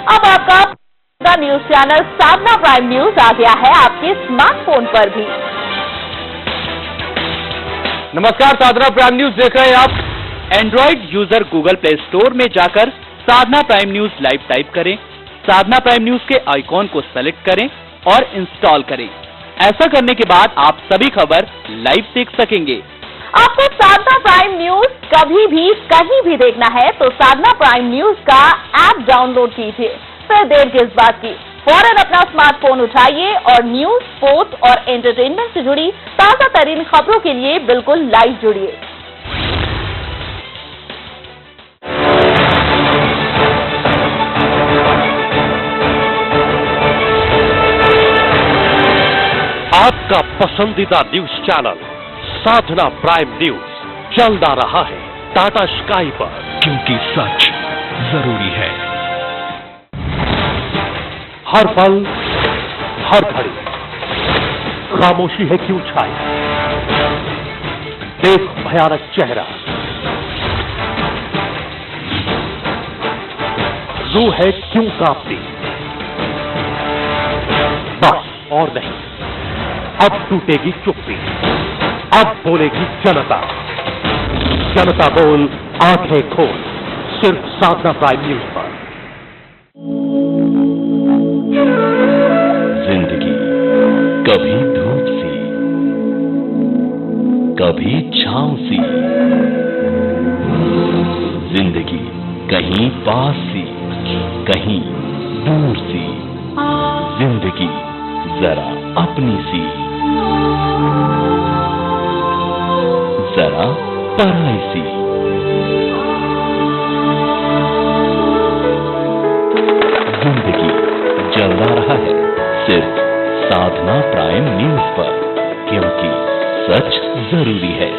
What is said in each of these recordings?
अब आपका news channel साधना prime news आ गया है आपके स्मार्टफोन पर भी। नमस्कार, साधना प्राइम न्यूज देख रहे हैं आप। Android user Google play store में जाकर साधना प्राइम न्यूज लाइव टाइप करें, साधना प्राइम न्यूज के आइकॉन को सेलेक्ट करें और इंस्टॉल करें। ऐसा करने के बाद आप सभी खबर लाइव देख सकेंगे। आपको साधना प्राइम न्यूज कभी भी कहीं भी देखना है तो साधना प्राइम न्यूज का ऐप डाउनलोड कीजिए। फिर देर किस बात की, फौरन अपना स्मार्टफोन उठाइए और न्यूज, स्पोर्ट्स और एंटरटेनमेंट से जुड़ी ताजा तरीन खबरों के लिए बिल्कुल लाइव जुड़िए। आपका पसंदीदा न्यूज चैनल साधना प्राइम न्यूज चल आ रहा है टाटा स्काई पर, क्योंकि सच जरूरी है। हर पल हर घड़ी खामोशी है क्यों छाई, देख भयानक चेहरा, रूह है क्यों कांपती। बस और नहीं, अब टूटेगी चुप्पी, अब बोलेगी जनता। जनता बोल, आंखें खोल, सिर्फ साधना प्राइम न्यूज पर। जिंदगी कभी धूप सी, कभी छांव सी, जिंदगी कहीं पास सी, कहीं दूर सी, जिंदगी जरा अपनी सी, जरा पराई सी। जिंदगी चलता रहा है सिर्फ साधना प्राइम न्यूज पर, क्योंकि सच जरूरी है।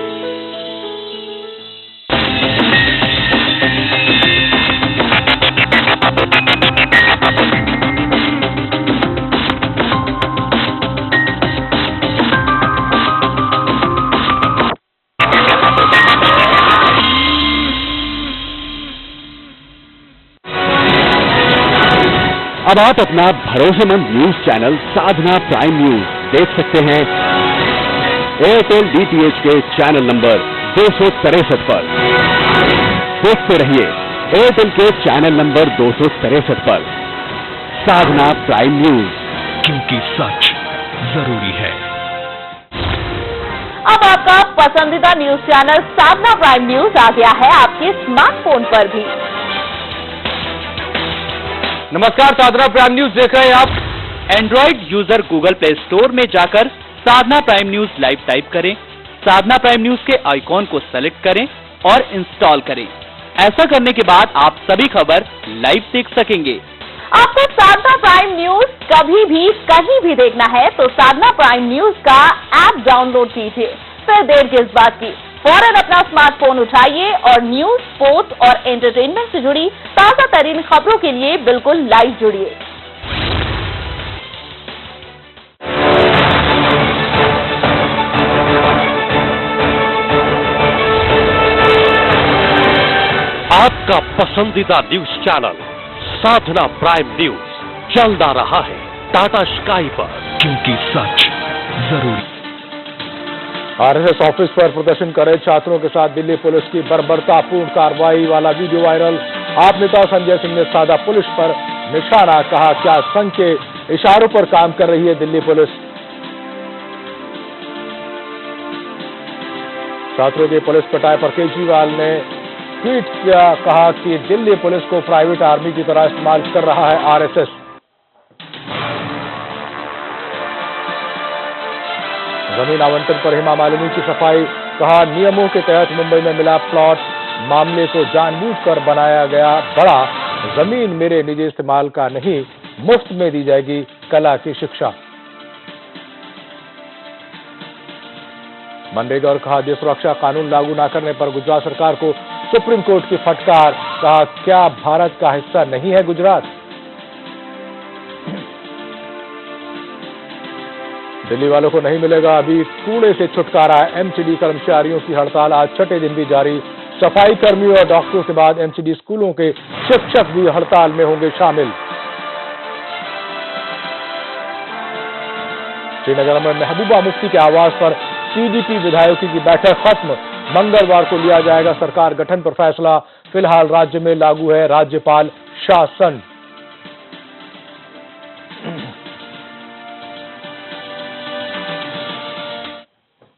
अब आप अपना भरोसेमंद न्यूज चैनल साधना प्राइम न्यूज देख सकते हैं एयरटेल डीटीएच के चैनल नंबर 263 पर। देखते रहिए एयरटेल के चैनल नंबर 263 पर साधना प्राइम न्यूज, क्योंकि सच जरूरी है। अब आपका पसंदीदा न्यूज चैनल साधना प्राइम न्यूज आ गया है आपके स्मार्टफोन पर भी। नमस्कार, साधना प्राइम न्यूज देख रहे हैं आप। Android user Google play store में जाकर साधना प्राइम न्यूज लाइव टाइप करें, साधना प्राइम न्यूज के आइकॉन को सेलेक्ट करें और इंस्टॉल करें। ऐसा करने के बाद आप सभी खबर लाइव देख सकेंगे। आपको साधना प्राइम न्यूज कभी भी कहीं भी देखना है तो साधना प्राइम न्यूज का ऐप डाउनलोड कीजिए। फिर देर किस बात की, फौरन अपना स्मार्टफोन उठाइए और न्यूज, स्पोर्ट्स और एंटरटेनमेंट से जुड़ी ताजा तरीन खबरों के लिए बिल्कुल लाइव जुड़िए। आपका पसंदीदा न्यूज चैनल साधना प्राइम न्यूज चल आ रहा है टाटा स्काई पर, क्योंकि सच जरूरी। आरएसएस ऑफिस पर प्रदर्शन कर रहे छात्रों के साथ दिल्ली पुलिस की बर्बरतापूर्ण कार्रवाई वाला वीडियो वायरल। आप नेता संजय सिंह ने साधा पुलिस पर निशाना, कहा क्या संघ के इशारों पर काम कर रही है दिल्ली पुलिस। छात्रों की पुलिस पिटाई पर केजरीवाल ने ट्वीट किया, कहा कि दिल्ली पुलिस को प्राइवेट आर्मी की तरह इस्तेमाल कर रहा है आरएसएस। जमीन आवंटन पर हेमा मालिनी की सफाई, कहा नियमों के तहत मुंबई में मिला प्लॉट, मामले को जानबूझकर बनाया गया बड़ा, जमीन मेरे निजी इस्तेमाल का नहीं, मुफ्त में दी जाएगी कला की शिक्षा। मनरेगा और खाद्य सुरक्षा कानून लागू न करने पर गुजरात सरकार को सुप्रीम कोर्ट की फटकार, कहा क्या भारत का हिस्सा नहीं है गुजरात। दिल्ली वालों को नहीं मिलेगा अभी कूड़े से छुटकारा, एमसीडी कर्मचारियों की हड़ताल आज छठे दिन भी जारी। सफाई कर्मियों और डॉक्टरों के बाद एमसीडी स्कूलों के शिक्षक भी हड़ताल में होंगे शामिल। श्रीनगर में महबूबा मुफ्ती के आवास पर पीडीपी विधायकों की बैठक खत्म। मंगलवार को लिया जाएगा सरकार गठन पर फैसला। फिलहाल राज्य में लागू है राज्यपाल शासन।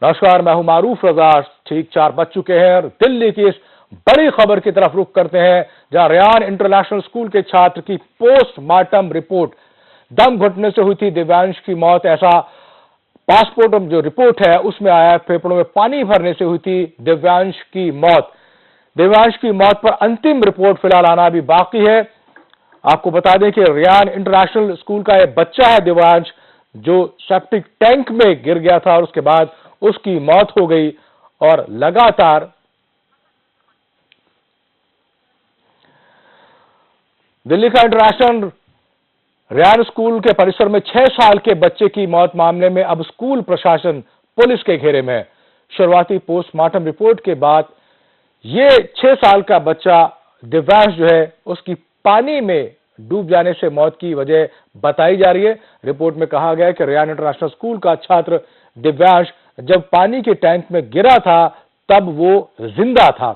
नमस्कार, मैं हूं मारूफ रजा। ठीक 4 बज चुके हैं और दिल्ली की इस बड़ी खबर की तरफ रुख करते हैं, जहां रेयान इंटरनेशनल स्कूल के छात्र की पोस्टमार्टम रिपोर्ट दम घुटने से हुई थी दिव्यांश की मौत। ऐसा पासपोर्ट जो रिपोर्ट है उसमें आया। फेफड़ों में पानी भरने से हुई थी दिव्यांश की मौत। दिव्यांश की मौत पर अंतिम रिपोर्ट फिलहाल आना भी बाकी है। आपको बता दें कि रेयान इंटरनेशनल स्कूल का यह बच्चा है दिव्यांश, जो सेप्टिक टैंक में गिर गया था और उसके बाद उसकी मौत हो गई। और लगातार दिल्ली का इंटरनेशनल रेयान स्कूल के परिसर में 6 साल के बच्चे की मौत मामले में अब स्कूल प्रशासन पुलिस के घेरे में है। शुरुआती पोस्टमार्टम रिपोर्ट के बाद ये 6 साल का बच्चा दिव्यांश जो है उसकी पानी में डूब जाने से मौत की वजह बताई जा रही है। रिपोर्ट में कहा गया है कि रेयान इंटरनेशनल स्कूल का छात्र दिव्यांश जब पानी के टैंक में गिरा था तब वो जिंदा था।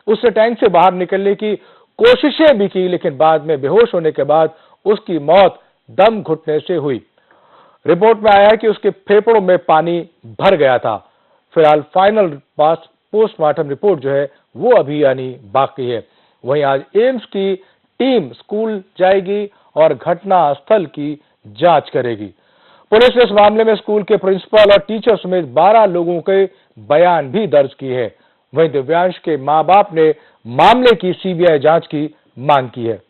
उसने टैंक से बाहर निकलने की कोशिशें भी की, लेकिन बाद में बेहोश होने के बाद उसकी मौत दम घुटने से हुई। रिपोर्ट में आया है कि उसके फेफड़ों में पानी भर गया था। फिलहाल फाइनल पोस्टमार्टम रिपोर्ट जो है वो अभी आनी बाकी है। वहीं आज एम्स की टीम स्कूल जाएगी और घटना स्थल की जांच करेगी। पुलिस ने इस मामले में स्कूल के प्रिंसिपल और टीचर समेत 12 लोगों के बयान भी दर्ज किए हैं। वहीं दिव्यांश के मां बाप ने मामले की सीबीआई जांच की मांग की है।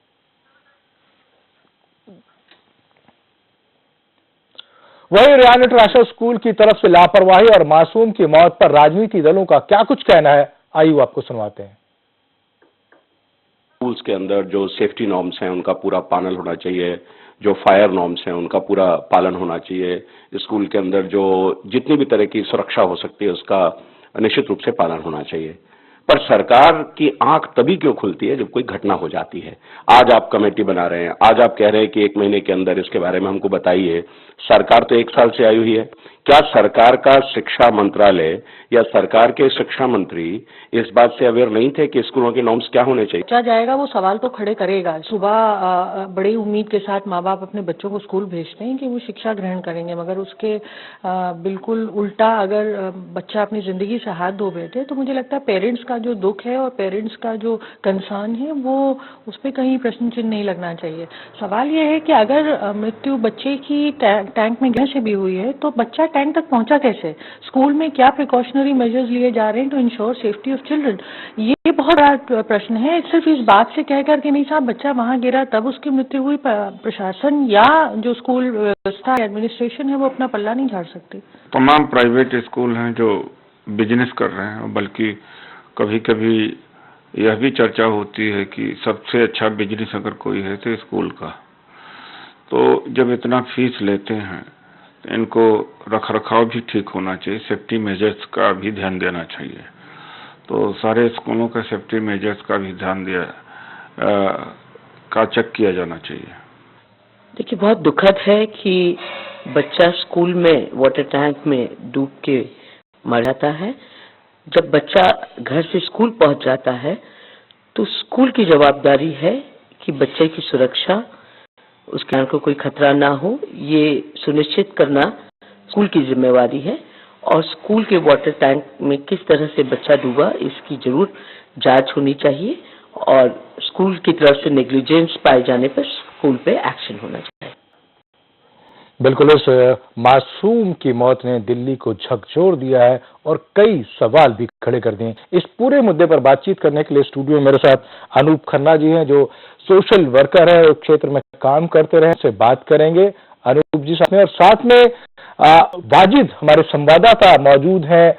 वहीं रेयान इंटरनेशनल स्कूल की तरफ से लापरवाही और मासूम की मौत पर राजनीतिक दलों का क्या कुछ कहना है, आइए आपको सुनवाते हैं। स्कूल्स के अंदर जो सेफ्टी नॉर्म्स हैं उनका पूरा पालन होना चाहिए, जो फायर नॉर्म्स हैं उनका पूरा पालन होना चाहिए। स्कूल के अंदर जो जितनी भी तरह की सुरक्षा हो सकती है उसका निश्चित रूप से पालन होना चाहिए। पर सरकार की आंख तभी क्यों खुलती है जब कोई घटना हो जाती है। आज आप कमेटी बना रहे हैं, आज आप कह रहे हैं कि 1 महीने के अंदर इसके बारे में हमको बताइए। सरकार तो 1 साल से आई हुई है। क्या सरकार का शिक्षा मंत्रालय या सरकार के शिक्षा मंत्री इस बात से अवेयर नहीं थे कि स्कूलों के नॉर्म्स क्या होने चाहिए? बच्चा जाएगा वो सवाल तो खड़े करेगा। सुबह बड़ी उम्मीद के साथ माँ बाप अपने बच्चों को स्कूल भेजते हैं कि वो शिक्षा ग्रहण करेंगे, मगर उसके बिल्कुल उल्टा अगर बच्चा अपनी जिंदगी से हाथ धो बैठे तो मुझे लगता है पेरेंट्स का जो दुख है और पेरेंट्स का जो कंसर्न है वो उस पर कहीं प्रश्न चिन्ह नहीं लगना चाहिए। सवाल ये है कि अगर मृत्यु बच्चे की टैंक में गिरने से भी हुई है तो बच्चा टैंक तक पहुंचा कैसे? स्कूल में क्या प्रिकॉशनरी मेजर्स लिए जा रहे हैं to ensure safety of children? ये बहुत बड़ा प्रश्न है। सिर्फ इस बात से कह कर के नहीं साहब बच्चा वहां गिरा तब उसकी मृत्यु हुई, प्रशासन या जो स्कूल व्यवस्था एडमिनिस्ट्रेशन है वो अपना पल्ला नहीं झाड़ सकती। तमाम प्राइवेट स्कूल हैं जो बिजनेस कर रहे हैं, बल्कि कभी कभी यह भी चर्चा होती है कि सबसे अच्छा बिजनेस अगर कोई है तो स्कूल का। तो जब इतना फीस लेते हैं तो इनको रखरखाव भी ठीक होना चाहिए, सेफ्टी मेजर्स का भी ध्यान देना चाहिए। तो सारे स्कूलों का सेफ्टी मेजर्स का भी ध्यान का चेक किया जाना चाहिए। देखिए, बहुत दुखद है कि बच्चा स्कूल में वाटर टैंक में डूब के मर जाता है। जब बच्चा घर से स्कूल पहुंच जाता है तो स्कूल की जवाबदारी है कि बच्चे की सुरक्षा, उसके जान को कोई खतरा ना हो, ये सुनिश्चित करना स्कूल की जिम्मेवारी है। और स्कूल के वाटर टैंक में किस तरह से बच्चा डूबा इसकी जरूर जांच होनी चाहिए और स्कूल की तरफ से नेग्लिजेंस पाए जाने पर स्कूल पे एक्शन होना चाहिए। बिल्कुल, इस मासूम की मौत ने दिल्ली को झकझोर दिया है और कई सवाल भी खड़े कर दिए। इस पूरे मुद्दे पर बातचीत करने के लिए स्टूडियो में मेरे साथ अनूप खन्ना जी हैं, जो सोशल वर्कर है, उस क्षेत्र में काम करते रहे, से बात करेंगे अनूप जी साथ में। और साथ में वाजिद हमारे संवाददाता मौजूद हैं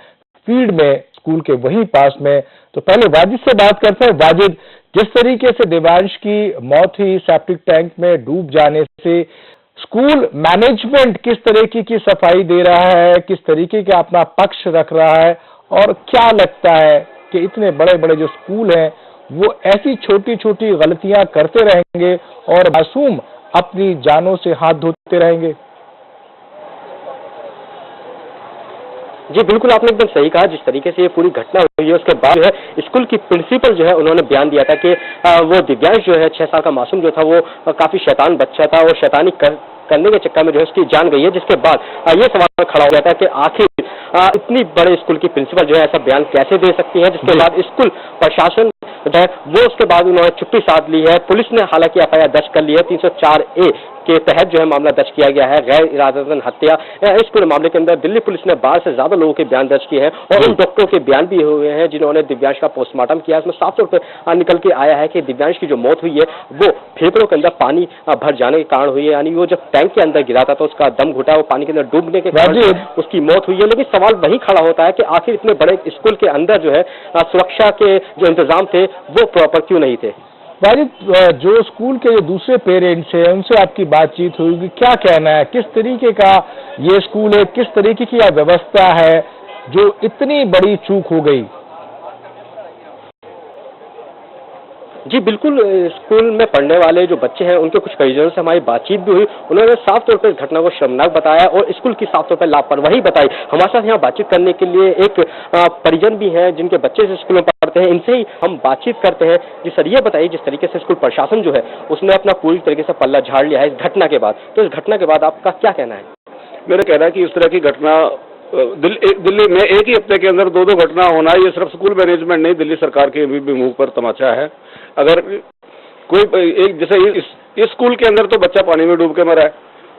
फील्ड में, स्कूल के वहीं पास में। तो पहले वाजिद से बात करते हैं। वाजिद, जिस तरीके से दिव्यांश की मौत हुई सेप्टिक टैंक में डूब जाने से, स्कूल मैनेजमेंट किस तरीके की सफाई दे रहा है, किस तरीके का अपना पक्ष रख रहा है, और क्या लगता है कि इतने बड़े बड़े जो स्कूल हैं वो ऐसी छोटी छोटी गलतियां करते रहेंगे और मासूम अपनी जानों से हाथ धोते रहेंगे? जी बिल्कुल, आपने एकदम सही कहा। जिस तरीके से ये पूरी घटना हुई है उसके बाद जो है स्कूल की प्रिंसिपल जो है उन्होंने बयान दिया था कि वो दिव्यांश जो है 6 साल का मासूम जो था वो काफी शैतान बच्चा था और शैतानी करने के चक्कर में जो है उसकी जान गई है, जिसके बाद ये सवाल खड़ा हो गया था कि आखिर इतनी बड़े स्कूल की प्रिंसिपल जो है ऐसा बयान कैसे दे सकती है, जिसके बाद स्कूल प्रशासन है वो उसके बाद उन्होंने छुट्टी साध ली है। पुलिस ने हालांकि एफआईआर दर्ज कर ली है, 304A के तहत जो है मामला दर्ज किया गया है, गैर इरादतन हत्या। इस पूरे मामले के अंदर दिल्ली पुलिस ने 12 से ज्यादा लोगों के बयान दर्ज किए हैं और उन डॉक्टरों के बयान भी हुए हैं जिन्होंने दिव्यांश का पोस्टमार्टम किया। इसमें साफ तौर पर निकल के आया है कि दिव्यांश की जो मौत हुई है वो फेफड़ों के अंदर पानी भर जाने के कारण हुई है, यानी वो जब टैंक के अंदर गिरा था तो उसका दम घुटा, वो पानी के अंदर डूबने के कारण उसकी मौत हुई है। लेकिन सवाल वही खड़ा होता है कि आखिर इतने बड़े स्कूल के अंदर जो है सुरक्षा के जो इंतजाम थे वो प्रॉपर क्यों नहीं थे। वाजिद, जो स्कूल के जो दूसरे पेरेंट्स हैं उनसे आपकी बातचीत हुई, क्या कहना है, किस तरीके का ये स्कूल है, किस तरीके की यह व्यवस्था है जो इतनी बड़ी चूक हो गई? जी बिल्कुल, स्कूल में पढ़ने वाले जो बच्चे हैं उनके कुछ परिजनों से हमारी बातचीत भी हुई। उन्होंने साफ तौर पर इस घटना को शर्मनाक बताया और स्कूल की साफ तौर पर लापरवाही बताई। हमारे साथ यहाँ बातचीत करने के लिए एक परिजन भी हैं जिनके बच्चे इस स्कूल में पढ़ते हैं, इनसे ही हम बातचीत करते हैं। जी सर, ये बताइए जिस तरीके से स्कूल प्रशासन जो है उसने अपना पूरी तरीके से पल्ला झाड़ लिया है इस घटना के बाद, तो इस घटना के बाद आपका क्या कहना है? मेरा कहना है कि इस तरह की घटना दिल्ली में एक ही हफ्ते के अंदर 2 घटना होना, ये सिर्फ स्कूल मैनेजमेंट नहीं, दिल्ली सरकार के भी मुंह पर तमाचा है। अगर कोई एक जैसे इस स्कूल के अंदर तो बच्चा पानी में डूब के मरा है।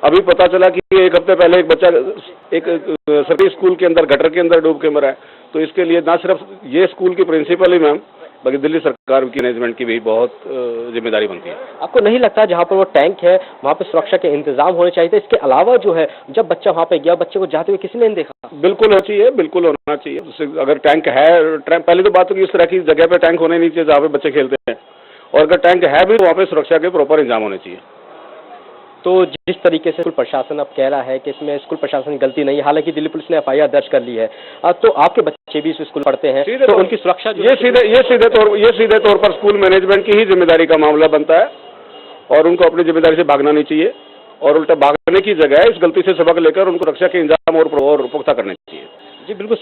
अभी पता चला कि एक हफ्ते पहले एक बच्चा एक सरकारी स्कूल के अंदर गटर के अंदर डूब के मरा है। तो इसके लिए ना सिर्फ ये स्कूल की प्रिंसिपल ही मैम बल्कि दिल्ली सरकार की मैनेजमेंट की भी बहुत जिम्मेदारी बनती है। आपको नहीं लगता जहाँ पर वो टैंक है वहाँ पे सुरक्षा के इंतजाम होने चाहिए थे? इसके अलावा जो है जब बच्चा वहाँ पे गया, बच्चे को जाते हुए किसी ने नहीं देखा? बिल्कुल होना चाहिए, बिल्कुल होना चाहिए। अगर टैंक है, पहले तो बात होगी इस तरह की जगह पे टैंक होने नहीं चाहिए जहाँ पे बच्चे खेलते हैं, और अगर टैंक है भी वहाँ पे सुरक्षा के प्रॉपर इंतजाम होने चाहिए। तो जिस तरीके से स्कूल प्रशासन अब कह रहा है कि इसमें स्कूल प्रशासन की गलती नहीं है, हालांकि दिल्ली पुलिस ने एफआईआर दर्ज कर ली है, तो आपके बच्चे भी इस स्कूल पढ़ते हैं तो उनकी सुरक्षा ये सीधे तौर पर स्कूल मैनेजमेंट की ही जिम्मेदारी का मामला बनता है और उनको अपनी जिम्मेदारी से भागना नहीं चाहिए और उल्टा भागने की जगह इस गलती से सबक लेकर उनको रक्षा के इंतजाम और पुख्ता करने चाहिए। जी बिल्कुल।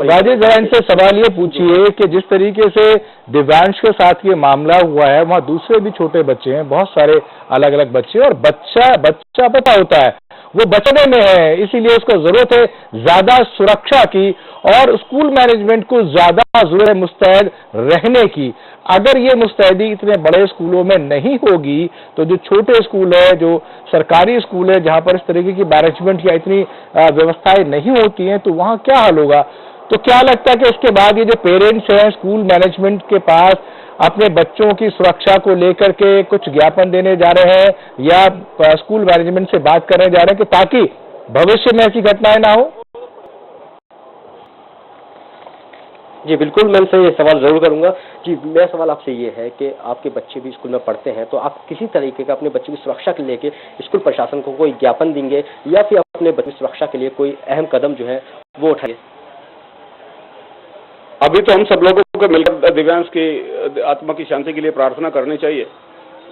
वाजिद, जरा इनसे सवाल ये पूछिए कि जिस तरीके से दिव्यांश के साथ ये मामला हुआ है वहाँ दूसरे भी छोटे बच्चे हैं, बहुत सारे अलग अलग बच्चे, और बच्चा पता होता है वो बचने में है, इसीलिए उसको जरूरत है ज्यादा सुरक्षा की और स्कूल मैनेजमेंट को ज्यादा जरूरत है मुस्तैद रहने की। अगर ये मुस्तैदी इतने बड़े स्कूलों में नहीं होगी तो जो छोटे स्कूल है, जो सरकारी स्कूल है जहां पर इस तरीके की मैनेजमेंट या इतनी व्यवस्थाएं नहीं होती हैं, तो वहां क्या हाल होगा? तो क्या लगता है कि इसके बाद ये जो पेरेंट्स हैं स्कूल मैनेजमेंट के पास अपने बच्चों की सुरक्षा को लेकर के कुछ ज्ञापन देने जा रहे हैं या स्कूल मैनेजमेंट से बात करने जा रहे हैं कि ताकि भविष्य में ऐसी घटनाएं ना हो? जी बिल्कुल, मैं इनसे ये सवाल जरूर करूंगा। जी, मेरा सवाल आपसे ये है कि आपके बच्चे भी स्कूल में पढ़ते हैं, तो आप किसी तरीके का अपने बच्चे की सुरक्षा के लेके स्कूल प्रशासन को कोई ज्ञापन देंगे या फिर अपने बच्चे की सुरक्षा के लिए कोई अहम कदम जो है वो उठाएंगे? अभी तो हम सब लोगों को मिलकर दिव्यांश की आत्मा की शांति के लिए प्रार्थना करनी चाहिए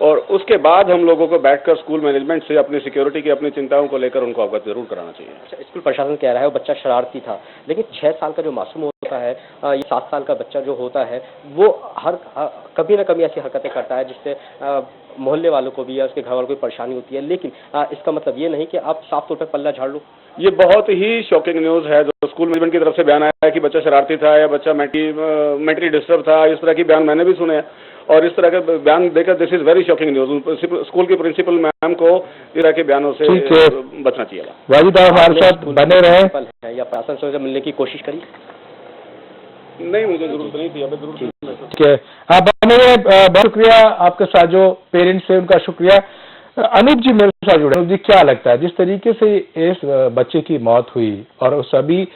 और उसके बाद हम लोगों को बैठकर स्कूल मैनेजमेंट से अपनी सिक्योरिटी की अपनी चिंताओं को लेकर उनको अवगत जरूर कराना चाहिए। स्कूल प्रशासन कह रहा है वो बच्चा शरारती था, लेकिन 6 साल का जो मासूम होता है, ये 7 साल का बच्चा जो होता है वो कभी ना कभी ऐसी हरकतें करता है जिससे मोहल्ले वालों को भी या उसके घर वालों को भी परेशानी होती है। लेकिन इसका मतलब ये नहीं कि आप साफ तौर पर पल्ला झाड़ लो। ये बहुत ही शॉकिंग न्यूज़ है जो स्कूल मैनेजमेंट की तरफ से बयान आया है कि बच्चा शरारती था या बच्चा मेंटली डिस्टर्ब था, इस तरह की बयान मैंने भी सुने हैं और इस तरह के बयान देकर this is very shocking news. School की प्रिंसिपल मैम को इस तरह के बयानों से बचना चाहिए। वाजिद, हमारे साथ बने रहे या प्रशासन से मिलने की कोशिश करी? नहीं, मुझे जरूरत नहीं थी, अभी जरूरत ठीक है। हाँ, बने रहे, बहुत शुक्रिया आपके साथ जो पेरेंट्स है उनका शुक्रिया। अनूप जी मेरे साथ जुड़े। अनूप जी, क्या लगता है जिस तरीके से इस बच्चे की मौत हुई और सभी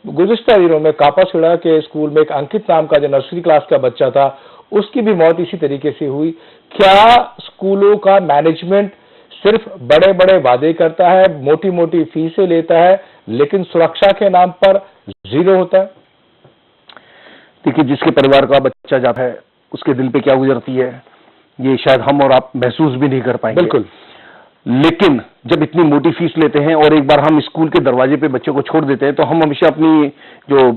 गुज़िश्ता दिनों में कापासीड़ा के स्कूल में एक अंकित नाम का जो नर्सरी क्लास का बच्चा था उसकी भी मौत इसी तरीके से हुई, क्या स्कूलों का मैनेजमेंट सिर्फ बड़े बड़े वादे करता है, मोटी मोटी फीसें लेता है, लेकिन सुरक्षा के नाम पर जीरो होता है? देखिए, जिसके परिवार का बच्चा जाता है उसके दिल पे क्या गुजरती है ये शायद हम और आप महसूस भी नहीं कर पाएंगे। बिल्कुल। लेकिन जब इतनी मोटी फीस लेते हैं और एक बार हम स्कूल के दरवाजे पे बच्चों को छोड़ देते हैं, तो हम हमेशा अपनी जो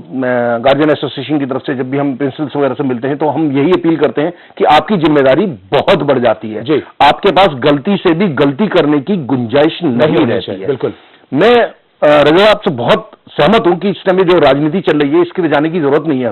गार्जियन एसोसिएशन की तरफ से जब भी हम प्रिंसिपल्स वगैरह से मिलते हैं, तो हम यही अपील करते हैं कि आपकी जिम्मेदारी बहुत बढ़ जाती है जी। आपके पास गलती से भी गलती करने की गुंजाइश नहीं रहती है। बिल्कुल, मैं रजा आपसे बहुत सहमत हूं कि इस टाइम में जो राजनीति चल रही है इसके लिए जाने की जरूरत नहीं है।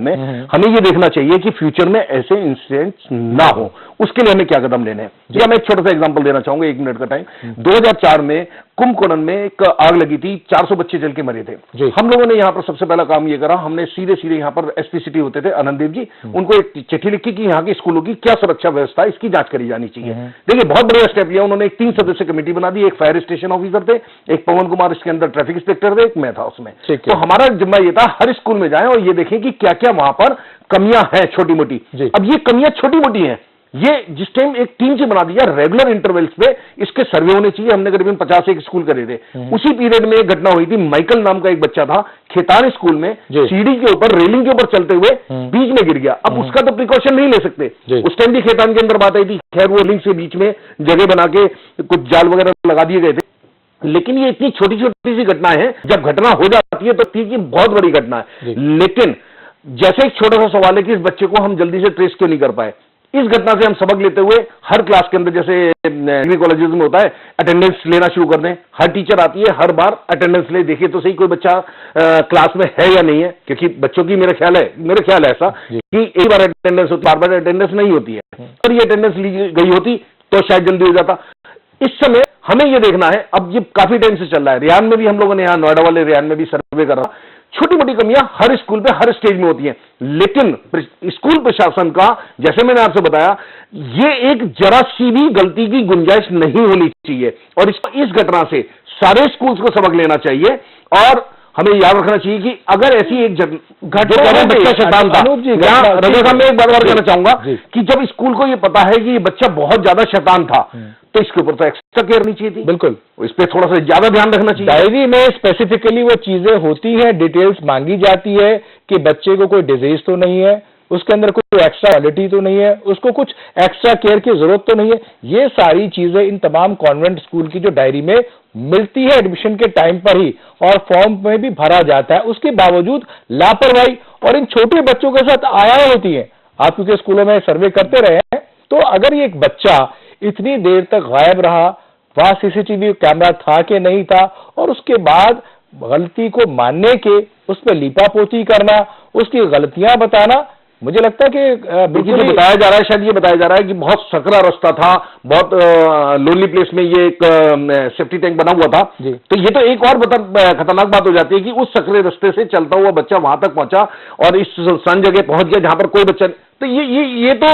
हमें ये देखना चाहिए कि फ्यूचर में ऐसे इंसिडेंट्स ना हो, उसके लिए हमें क्या कदम लेने हैं। या मैं एक छोटा सा एग्जांपल देना चाहूंगा, 1 मिनट का टाइम। 2004 में कुंभकोणम में एक आग लगी थी, 400 बच्चे जल के मरे थे। हम लोगों ने यहाँ पर सबसे पहला काम ये करा, हमने सीधे यहाँ पर एसपी सिटी होते थे आनंद देव जी, उनको एक चिट्ठी लिखी कि यहाँ के स्कूलों की क्या सुरक्षा व्यवस्था है, इसकी जांच करी जानी चाहिए। देखिए बहुत बढ़िया स्टेप लिया उन्होंने। एक 3 सदस्य कमेटी बना दी, एक फायर स्टेशन ऑफिसर थे, एक पवन कुमार इसके अंदर ट्रैफिक इंस्पेक्टर थे, एक मैं था उसमें। तो हमारा जिम्मा ये था हर स्कूल में जाएं और ये देखें कि क्या क्या वहां पर कमियां हैं छोटी मोटी। अब ये कमियां छोटी मोटी हैं, ये जिस टाइम एक टीम से बना दिया, रेगुलर इंटरवल्स पे इसके सर्वे होने चाहिए। हमने करीबन 51 स्कूल करे थे। उसी पीरियड में एक घटना हुई थी, माइकल नाम का एक बच्चा था खेतान स्कूल में, सीढ़ी के ऊपर रेलिंग के ऊपर चलते हुए बीच में गिर गया। अब उसका तो प्रिकॉशन नहीं ले सकते, उस टाइम भी खेतान के अंदर बात आई थी। खैर वो रेलिंग से बीच में जगह बना के कुछ जाल वगैरह लगा दिए गए थे, लेकिन ये इतनी छोटी छोटी सी घटना है, जब घटना हो जाती है तो ठीक है बहुत बड़ी घटना है। लेकिन जैसे एक छोटा सा सवाल है कि इस बच्चे को हम जल्दी से ट्रेस क्यों नहीं कर पाए, इस घटना से हम सबक लेते हुए हर क्लास के अंदर, जैसे डिग्री कॉलेजेस में होता है, अटेंडेंस लेना शुरू कर दें। हर टीचर आती है, हर बार अटेंडेंस ले, देखिए तो सही कोई बच्चा क्लास में है या नहीं है, क्योंकि बच्चों की मेरा ख्याल है ऐसा कि एक बार अटेंडेंस होती है, बार बार अटेंडेंस नहीं होती है। और ये अटेंडेंस ली गई होती तो शायद जल्दी हो जाता। इस समय हमें यह देखना है, अब ये काफी टाइम से चल रहा है, रियान में भी हम लोगों ने, यहाँ नोएडा वाले रियान में भी सर्वे कर रहा, छोटी मोटी कमियां हर स्कूल पे हर स्टेज में होती हैं, लेकिन स्कूल प्रशासन का, जैसे मैंने आपसे बताया, ये एक जरा सी भी गलती की गुंजाइश नहीं होनी चाहिए। और इस घटना से सारे स्कूल्स को सबक लेना चाहिए और हमें याद रखना चाहिए कि अगर ऐसी एक घटना बच्चा शैतान था, रजा साहब मैं एक बार और कहना चाहूंगा कि जब स्कूल को ये पता है कि ये बच्चा बहुत ज्यादा शैतान था, तो इसके ऊपर तो एक्स्ट्रा केयर नहीं चाहिए थी। बिल्कुल, इस पे थोड़ा सा ज्यादा ध्यान रखना चाहिए। डायरी में स्पेसिफिकली वो चीजें होती हैं, डिटेल्स मांगी जाती है कि बच्चे को कोई डिजीज तो नहीं है, उसके अंदर कोई एक्स्ट्रा क्वालिटी तो नहीं है, उसको कुछ एक्स्ट्रा केयर की जरूरत तो नहीं है। ये सारी चीजें इन तमाम कॉन्वेंट स्कूल की जो डायरी में मिलती है एडमिशन के टाइम पर ही, और फॉर्म में भी भरा जाता है, उसके बावजूद लापरवाही और इन छोटे बच्चों के साथ आया होती है। आप क्योंकि स्कूलों में सर्वे करते रहे हैं, तो अगर ये एक बच्चा इतनी देर तक गायब रहा, वहां सीसीटीवी कैमरा था कि नहीं था, और उसके बाद गलती को मानने के उस पर लीपापोती करना, उसकी गलतियां बताना, मुझे लगता है कि बिल्कुल बताया जा रहा है, शायद ये बताया जा रहा है कि बहुत सकरा रास्ता था, बहुत लोनली प्लेस में ये एक सेफ्टी टैंक बना हुआ था। तो ये तो एक और खतरनाक बात हो जाती है कि उस सकरे रास्ते से चलता हुआ बच्चा वहां तक पहुंचा और इस सन जगह पहुंच गया जहां पर कोई बच्चा, तो ये तो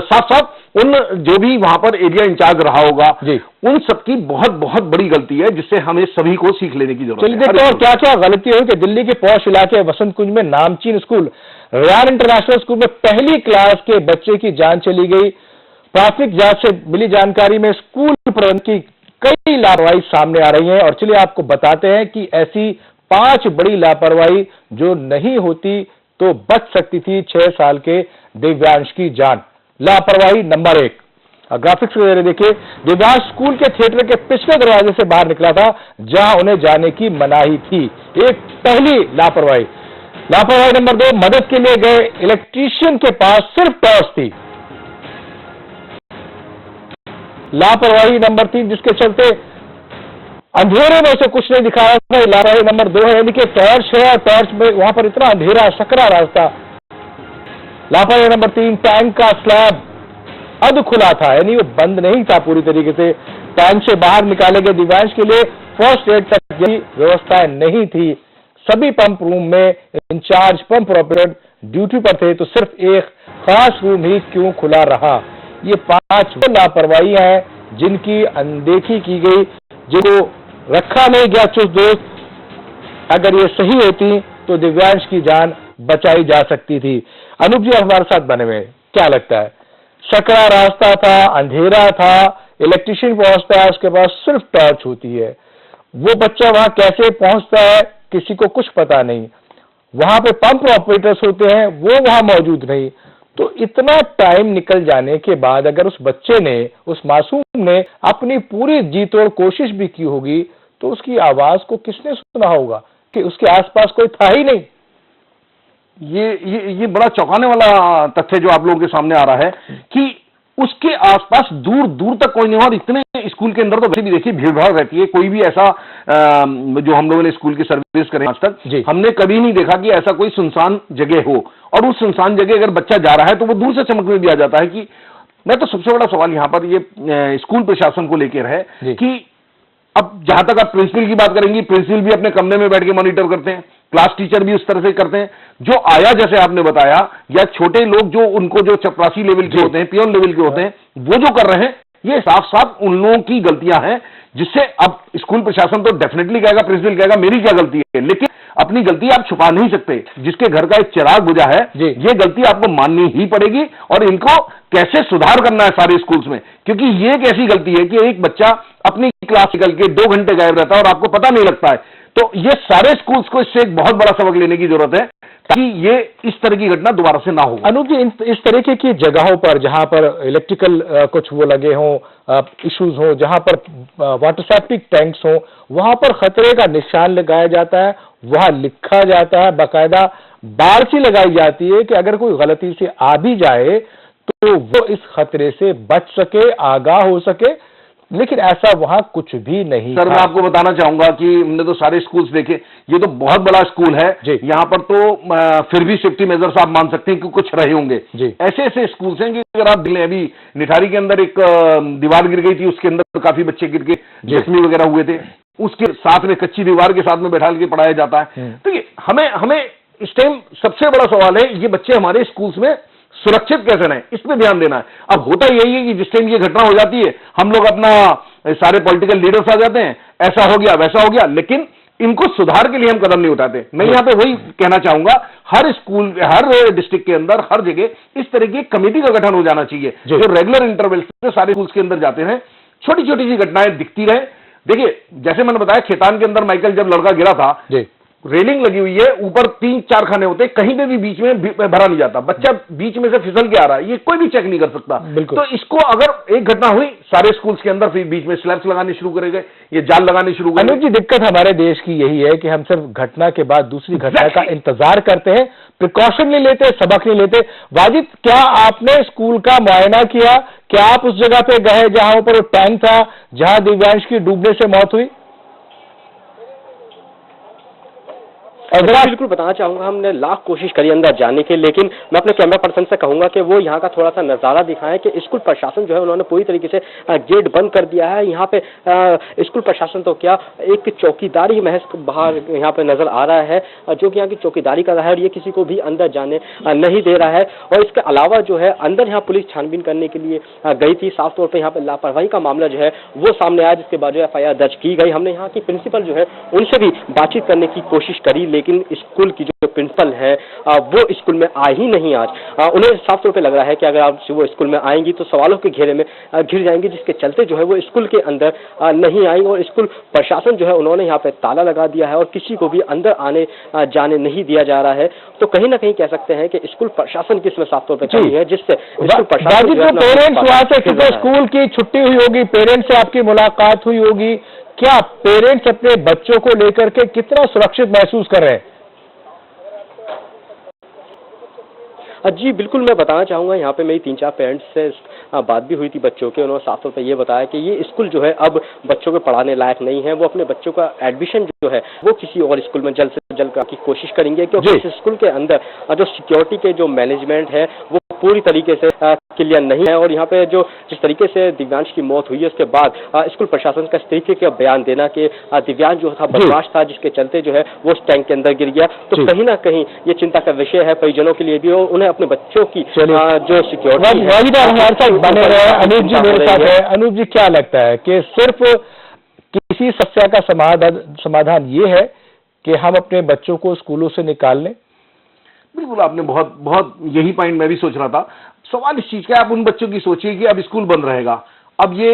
साफ साफ उन जो भी वहां पर एरिया इंचार्ज रहा होगा, उन सबकी बहुत बहुत बड़ी गलती है, जिससे हमें सभी को सीख लेने की जरूरत है। चलिए देखते हैं और क्या क्या गलती हुई कि दिल्ली के पौष इलाके वसंत कुंज में नामचीन स्कूल रियान इंटरनेशनल स्कूल में पहली क्लास के बच्चे की जान चली गई। प्राथमिक जांच से मिली जानकारी में स्कूल प्रबंधन की कई लापरवाही सामने आ रही है, और चलिए आपको बताते हैं कि ऐसी 5 बड़ी लापरवाही जो नहीं होती तो बच सकती थी 6 साल के दिव्यांश की जान। लापरवाही नंबर 1, ग्राफिक्स वगैरह देखिए, दिव्यांश स्कूल के थिएटर के पिछले दरवाजे से बाहर निकला था जहां उन्हें जाने की मनाही थी। एक पहली लापरवाही। लापरवाही नंबर 2, मदद के लिए गए इलेक्ट्रीशियन के पास सिर्फ टॉर्च थी। लापरवाही नंबर 3, जिसके चलते अंधेरे में से कुछ नहीं दिखाया था, लापरवाही नंबर 2 है, यानी कि टॉर्च है और टॉर्च में वहां पर इतना अंधेरा सकरा रास्ता। लापरवाही नंबर 3, टैंक का स्लैब अध खुला था, यानी वो बंद नहीं था पूरी तरीके से। टैंक से बाहर निकाले गए दिव्यांश के लिए फर्स्ट एड तक की व्यवस्थाएं नहीं थी। सभी पंप रूम में इंचार्ज पंप ऑपरेटर ड्यूटी पर थे, तो सिर्फ एक खास रूम ही क्यों खुला रहा। ये 5 लापरवाही हैं जिनकी अनदेखी की गई, जिनको रखा नहीं गया चुस्त दोस्त। अगर ये सही होती तो दिव्यांश की जान बचाई जा सकती थी। अनूप जी हमारे साथ बने हुए, क्या लगता है? सकरा रास्ता था, अंधेरा था, इलेक्ट्रिशियन पहुंचता है, उसके पास सिर्फ टॉर्च होती है। वो बच्चा वहां कैसे पहुंचता है किसी को कुछ पता नहीं। वहां पे पंप ऑपरेटर्स होते हैं, वो वहां मौजूद नहीं। तो इतना टाइम निकल जाने के बाद अगर उस बच्चे ने, उस मासूम ने अपनी पूरी जी तोड़ कोशिश भी की होगी तो उसकी आवाज को किसने सुना होगा कि उसके आसपास कोई था ही नहीं। ये बड़ा चौंकाने वाला तथ्य जो आप लोगों के सामने आ रहा है कि उसके आसपास दूर दूर तक कोई नहीं। और इतने स्कूल के अंदर तो वैसे भी देखिए भीड़ भाड़ रहती है। कोई भी ऐसा जो हम लोगों ने स्कूल की सर्विस करें आज तक, हमने कभी नहीं देखा कि ऐसा कोई सुनसान जगह हो। और उस सुनसान जगह अगर बच्चा जा रहा है तो वो दूर से चमक में भी आ जाता है। कि मैं तो सबसे बड़ा सवाल यहाँ पर ये स्कूल प्रशासन को लेकर है कि अब जहां तक आप प्रिंसिपल की बात करेंगी, प्रिंसिपल भी अपने कमरे में बैठ के मॉनिटर करते हैं, क्लास टीचर भी उस तरह से करते हैं। जो आया जैसे आपने बताया, या छोटे लोग जो उनको जो चपरासी लेवल के होते हैं, पियोन लेवल के होते हैं, वो जो कर रहे हैं, ये साफ साफ उन लोगों की गलतियां हैं। जिससे अब स्कूल प्रशासन तो डेफिनेटली कहेगा, प्रिंसिपल कहेगा मेरी क्या गलती है, लेकिन अपनी गलती आप छुपा नहीं सकते। जिसके घर का एक चिराग बुझा है, ये गलती आपको माननी ही पड़ेगी। और इनको कैसे सुधार करना है सारे स्कूल्स में, क्योंकि ये एक ऐसी गलती है कि एक बच्चा अपनी क्लास निकल के 2 घंटे गायब रहता है और आपको पता नहीं लगता है। तो ये सारे स्कूल्स को इससे एक बहुत बड़ा सबक लेने की जरूरत है ताकि ये इस तरह की घटना दोबारा से ना हो। अनूप जी, इस तरीके की जगहों पर जहां पर इलेक्ट्रिकल कुछ वो लगे हों, इश्यूज हो, जहां पर वाटर सेप्टिक टैंक्स हो, वहां पर खतरे का निशान लगाया जाता है, वहां लिखा जाता है, बाकायदा बाड़ सी लगाई जाती है कि अगर कोई गलती से आ भी जाए तो वो इस खतरे से बच सके, आगाह हो सके। लेकिन ऐसा वहां कुछ भी नहीं। सर, मैं आपको बताना चाहूंगा कि हमने तो सारे स्कूल्स देखे, ये तो बहुत बड़ा स्कूल है। यहाँ पर तो फिर भी सेफ्टी मेजर्स आप मान सकते हैं कि कुछ रहे होंगे। ऐसे ऐसे स्कूल्स हैं कि अगर आप दिल्ली, अभी निठारी के अंदर एक दीवार गिर गई थी, उसके अंदर तो काफी बच्चे गिर के जख्मी वगैरह हुए थे। उसके साथ में कच्ची दीवार के साथ में बैठा के पढ़ाया जाता है। तो ये हमें इस टाइम सबसे बड़ा सवाल है, ये बच्चे हमारे स्कूल्स में सुरक्षित कैसे रहें, इस पे ध्यान देना है। अब होता यही है कि जिस टाइम ये घटना हो जाती है, हम लोग अपना सारे पॉलिटिकल लीडर्स आ जाते हैं, ऐसा हो गया वैसा हो गया, लेकिन इनको सुधार के लिए हम कदम नहीं उठाते। मैं यहाँ पे वही कहना चाहूंगा, हर स्कूल, हर डिस्ट्रिक्ट के अंदर, हर जगह इस तरह की कमेटी का गठन हो जाना चाहिए जो रेगुलर इंटरवल से सारे स्कूल्स के अंदर जाते हैं, छोटी छोटी सी घटनाएं दिखती रहे। देखिए, जैसे मैंने बताया, खेतान के अंदर माइकल जब लड़का गिरा था, रेलिंग लगी हुई है, ऊपर 3-4 खाने होते हैं, कहीं पे भी बीच में भरा नहीं जाता, बच्चा बीच में से फिसल के आ रहा है, ये कोई भी चेक नहीं कर सकता। तो इसको अगर एक घटना हुई, सारे स्कूल्स के अंदर फिर बीच में स्लैब्स लगाने शुरू करेंगे, ये जाल लगाने शुरू करेंगे। अनुज जी, दिक्कत हमारे देश की यही है कि हम सिर्फ घटना के बाद दूसरी घटना का इंतजार करते हैं, प्रिकॉशन नहीं लेते, सबक नहीं लेते। वाजिद, क्या आपने स्कूल का मुआयना किया? क्या आप उस जगह पे गए जहां पर टैंक था, जहां दिव्यांश की डूबने से मौत हुई? बिल्कुल बताना चाहूंगा, हमने लाख कोशिश करी अंदर जाने की, लेकिन मैं अपने कैमरा पर्सन से कहूंगा कि वो यहाँ का थोड़ा सा नजारा दिखाएं कि स्कूल प्रशासन जो है उन्होंने पूरी तरीके से गेट बंद कर दिया है। यहाँ पे स्कूल प्रशासन तो क्या, एक चौकीदार ही महज बाहर यहाँ पे नजर आ रहा है, जो कि यहाँ की चौकीदारी कर रहा है, और ये किसी को भी अंदर जाने नहीं दे रहा है। और इसके अलावा जो है अंदर यहाँ पुलिस छानबीन करने के लिए गई थी, साफ तौर पर यहाँ पे लापरवाही का मामला जो है वो सामने आया, जिसके बाद जो FIR दर्ज की गई। हमने यहाँ की प्रिंसिपल जो है उनसे भी बातचीत करने की कोशिश करी, लेकिन स्कूल की जो प्रिंसिपल है वो स्कूल में आई ही नहीं आज। उन्हें साफ तौर पे लग रहा है कि अगर आप वो स्कूल में आएंगी तो सवालों के घेरे में घिर जाएंगी, जिसके चलते जो है वो स्कूल के अंदर नहीं आई। और स्कूल प्रशासन जो है उन्होंने यहाँ पे ताला लगा दिया है और किसी को भी अंदर आने जाने नहीं दिया जा रहा है। तो कहीं ना कहीं कह सकते हैं कि स्कूल प्रशासन की इसमें साफ तौर पर कमी है, जिससे स्कूल प्रशासन पेरेंट्स वहां से स्कूल की छुट्टी हुई होगी, पेरेंट्स से आपकी मुलाकात हुई होगी, क्या पेरेंट्स अपने बच्चों को लेकर के कितना सुरक्षित महसूस कर रहे हैं? जी बिल्कुल, मैं बताना चाहूँगा, यहाँ पे मेरी 3-4 पेरेंट्स से बात भी हुई थी बच्चों के। उन्होंने साफ तौर पर ये बताया कि ये स्कूल जो है अब बच्चों को पढ़ाने लायक नहीं है। वो अपने बच्चों का एडमिशन जो है वो किसी और स्कूल में जल्द से जल्द की कोशिश करेंगे, क्योंकि इस स्कूल के अंदर जो सिक्योरिटी के जो मैनेजमेंट है वो पूरी तरीके से क्लियर नहीं है। और यहाँ पे जो जिस तरीके से दिव्यांश की मौत हुई है उसके बाद स्कूल प्रशासन का इस तरीके का बयान देना कि दिव्यांश जो था बदमाश था, जिसके चलते जो है वो उस टैंक के अंदर गिर गया, तो कहीं ना कहीं ये चिंता का विषय है परिजनों के लिए भी, और उन्हें अपने बच्चों की जो सिक्योरिटी बने रहे। अनूप जी मेरे साथ है। अनूप जी, क्या लगता है कि सिर्फ किसी समस्या का समाधान ये है कि हम अपने बच्चों को स्कूलों से निकाल लें? बिल्कुल, आपने बहुत यही पॉइंट मैं भी सोच रहा था। सवाल इस चीज का, आप उन बच्चों की सोचिए कि अब स्कूल बंद रहेगा, अब ये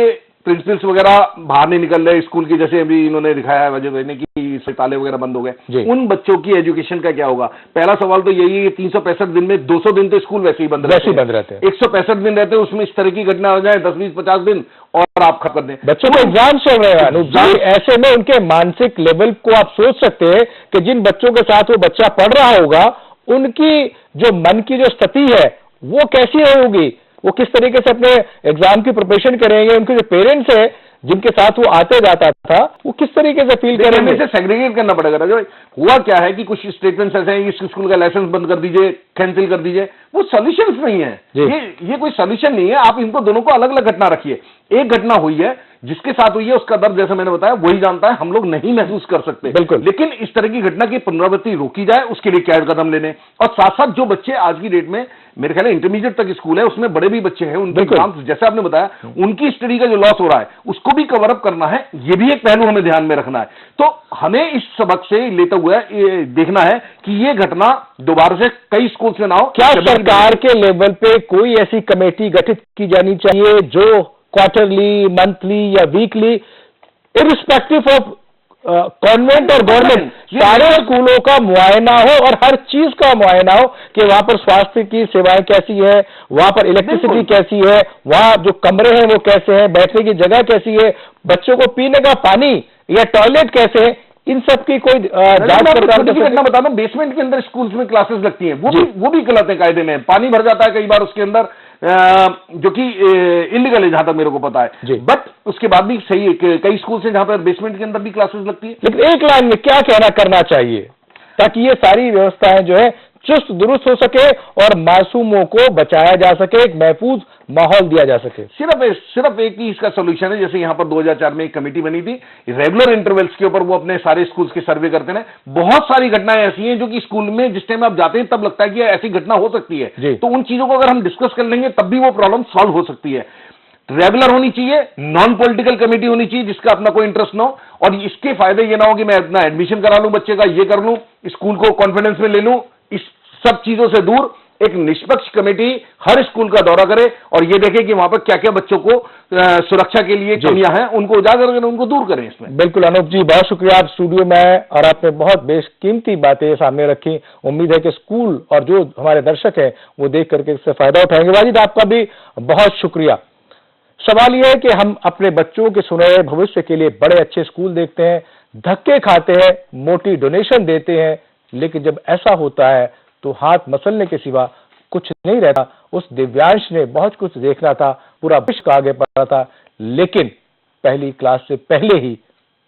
प्रिंसिपल्स वगैरह बाहर नहीं निकल रहे स्कूल की, जैसे अभी इन्होंने दिखाया वजह ने कि से ताले वगैरह बंद हो गए, उन बच्चों की एजुकेशन का क्या होगा? पहला सवाल तो यही है, 365 दिन में 200 दिन तो स्कूल वैसे ही बंद रहते हैं, 165 दिन रहते हैं, उसमें इस तरह की घटना हो जाए 10, 20, 50 दिन और आप खत्म कर दें। बच्चों को एग्जाम चल रहे हैं अनूप जी, ऐसे में उनके मानसिक लेवल को आप सोच सकते हैं कि जिन बच्चों के साथ वो बच्चा पढ़ रहा होगा, उनकी जो मन की जो स्थिति है वो कैसी होगी, वो किस तरीके से अपने एग्जाम की प्रिपरेशन करेंगे, उनके जो पेरेंट्स है जिनके साथ वो आते जाता था वो किस तरीके से फील करेंगे। इसे सेग्रीगेट करना पड़ेगा। जो हुआ क्या है कि कुछ स्टेटमेंट्स ऐसे हैं, इस स्कूल का लाइसेंस बंद कर दीजिए, कैंसिल कर दीजिए, वो सॉल्यूशंस नहीं है, ये कोई सॉल्यूशन नहीं है। आप इनको दोनों को अलग अलग घटना रखिए। एक घटना हुई है, जिसके साथ हुई है उसका दर्द जैसे मैंने बताया वही जानता है, हम लोग नहीं महसूस कर सकते, बिल्कुल। लेकिन इस तरह की घटना की पुनरावृत्ति रोकी जाए, उसके लिए क्या कदम लेने, और साथ साथ जो बच्चे आज की डेट में मेरे ख्याल इंटरमीडिएट तक स्कूल है, उसमें बड़े भी बच्चे हैं, उनके एग्जाम्स जैसे आपने बताया, उनकी स्टडी का जो लॉस हो रहा है उसको भी कवर अप करना है, ये भी एक पहलू हमें ध्यान में रखना है। तो हमें इस सबक से लेते हुए देखना है कि ये घटना दोबारा से कई स्कूल्स में ना हो। क्या सरकार के लेवल पे कोई ऐसी कमेटी गठित की जानी चाहिए जो क्वार्टरली, मंथली या वीकली, इरिस्पेक्टिव ऑफ कॉन्वेंट और गवर्नमेंट, सारे स्कूलों का मुआयना हो और हर चीज का मुआयना हो कि वहां पर स्वास्थ्य की सेवाएं कैसी है, वहां पर इलेक्ट्रिसिटी कैसी है, वहां जो कमरे हैं वो कैसे हैं, बैठने की जगह कैसी है, बच्चों को पीने का पानी या टॉयलेट कैसे है, इन सब की कोई जांच पड़ताल घटना बता दूं, बेसमेंट के अंदर स्कूल्स में क्लासेस लगती हैं, वो भी गलत है कायदे में, पानी भर जाता है कई बार उसके अंदर, जो कि इलीगल है जहां तक मेरे को पता है, बट उसके बाद भी सही है, कई स्कूल से जहां पर बेसमेंट के अंदर भी क्लासेस लगती है। लेकिन एक लाइन में क्या कहना करना चाहिए ताकि ये सारी व्यवस्थाएं जो है चुस्त दुरुस्त हो सके और मासूमों को बचाया जा सके, एक महफूज माहौल दिया जा सके। सिर्फ एक ही इसका सोल्यूशन है। जैसे यहां पर 2004 में एक कमेटी बनी थी, रेगुलर इंटरवल्स के ऊपर वो अपने सारे स्कूल्स के सर्वे करते हैं। बहुत सारी घटनाएं ऐसी हैं जो कि स्कूल में जिस टाइम आप जाते हैं तब लगता है कि ऐसी घटना हो सकती है, तो उन चीजों को अगर हम डिस्कस कर लेंगे तब भी वो प्रॉब्लम सॉल्व हो सकती है। रेगुलर होनी चाहिए, नॉन पॉलिटिकल कमेटी होनी चाहिए जिसका अपना कोई इंटरेस्ट ना हो, और इसके फायदे ये ना हो कि मैं अपना एडमिशन करा लूं बच्चे का, ये कर लूं, स्कूल को कॉन्फिडेंस में ले लूं। इस सब चीजों से दूर एक निष्पक्ष कमेटी हर स्कूल का दौरा करे और ये देखे कि वहां पर क्या क्या बच्चों को सुरक्षा के लिए कमियां हैं, उनको उजागर करें, उनको दूर करें। इसमें बिल्कुल अनूप जी, बहुत शुक्रिया, आप स्टूडियो में आए और आपने बहुत बेशकीमती बातें सामने रखी। उम्मीद है कि स्कूल और जो हमारे दर्शक हैं वो देख करके इससे फायदा उठाएंगे। वाजिद, आपका भी बहुत शुक्रिया। सवाल यह है कि हम अपने बच्चों के सुनहरे भविष्य के लिए बड़े अच्छे स्कूल देखते हैं, धक्के खाते हैं, मोटी डोनेशन देते हैं, लेकिन जब ऐसा होता है तो हाथ मसलने के सिवा कुछ नहीं रहता। उस दिव्यांश ने बहुत कुछ देखना था, पूरा विश्व आगे बढ़ा था, लेकिन पहली क्लास से पहले ही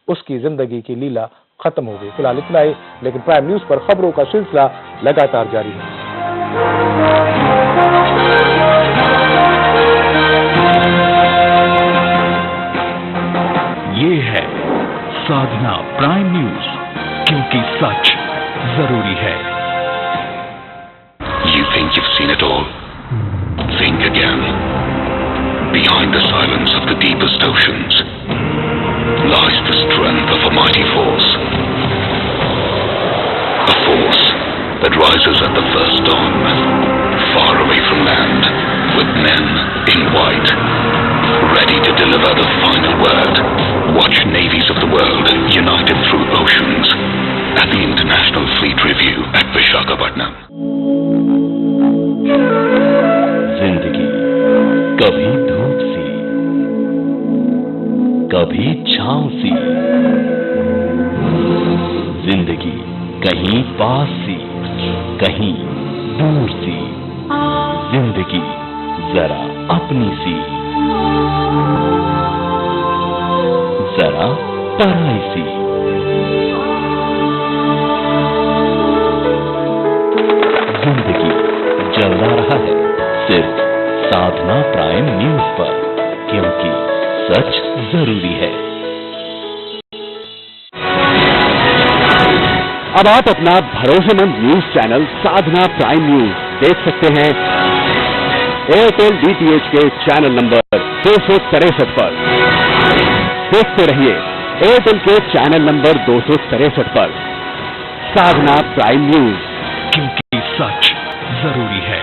उसकी जिंदगी की लीला खत्म हो गई। फिलहाल इतना ही, लेकिन प्राइम न्यूज पर खबरों का सिलसिला लगातार जारी है। ये है साधना प्राइम न्यूज, क्योंकि सच जरूरी है। You think you've seen it all? Think again. Behind the silence of the deepest oceans lies the strength of a mighty force. A force that rises at the first dawn, far away from land, with men in white, ready to deliver the final word. Watch navies of the world united through oceans at the International Fleet Review at Visakhapatnam. जिंदगी कभी धूप सी, कभी छांव सी, जिंदगी कहीं पास सी, कहीं दूर सी, जिंदगी जरा अपनी सी, जरा पराई सी। जिंदगी चलता रहा है सिर्फ साधना प्राइम न्यूज पर, क्योंकि सच जरूरी है। अब आप अपना भरोसेमंद न्यूज चैनल साधना प्राइम न्यूज देख सकते हैं एयरटेल डीटीएच के चैनल नंबर 263 पर। देखते रहिए एयरटेल के चैनल नंबर 263 पर साधना प्राइम न्यूज, क्योंकि सच जरूरी है।